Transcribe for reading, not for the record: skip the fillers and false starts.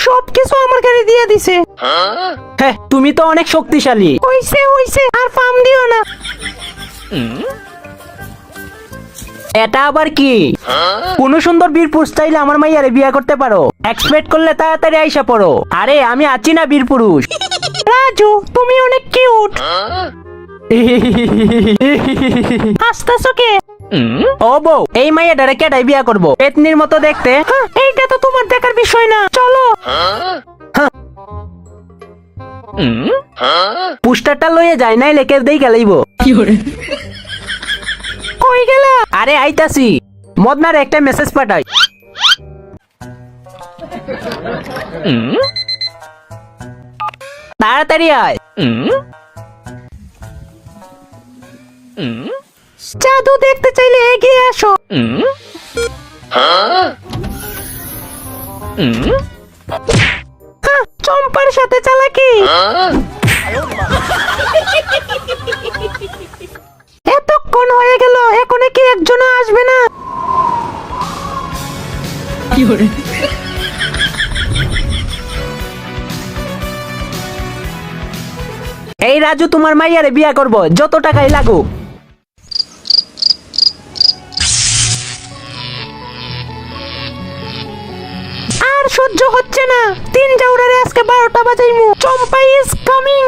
সবকিছু আমার গাড়ি দিয়ে দিছে। হ্যাঁ, তুমি তো অনেক শক্তিশালী। হইছে আর ফার্ম দিও না। এটা আবার কি? কোন সুন্দর বীরপুরুষ চাইলে আমার মাইয়ারে বিয়ে করতে পারো। এক্সপেক্ট করলে তাড়াতাড়ি আইসা পড়ো। আরে আমি আছি না বীরপুরুষ। রাজু তুমি অনেক কিউট। হাসতেছো কে? ও বউ, এই মাইয়াটারে কেটাই বিয়ে করবো? পেতনির মতো দেখতে। এইটা তো তোমার দেখার বিষয় না, চলো। পুস্টারটা লইয়ে যায় নাই লেকে দেই গেলাইব। কই গেলা? আরে আইতাছি। মদনার একটা মেসেজ পাঠাই। তাড়াতাড়ি আয়। জাদু দেখতে চাইলে এগিয়ে আসো। চম্পার সাথে চালাকি। এতক্ষণ হয়ে গেল, এখনো কি একজনও আসবে না? এই রাজু তোমার মাইয়ারে বিয়া করব, যত টাকাই লাগুক। আর সহ্য হচ্ছে না, তিন জাউরারে আজকে 12টা বাজাইমু। চম্পা ইজ কামিং।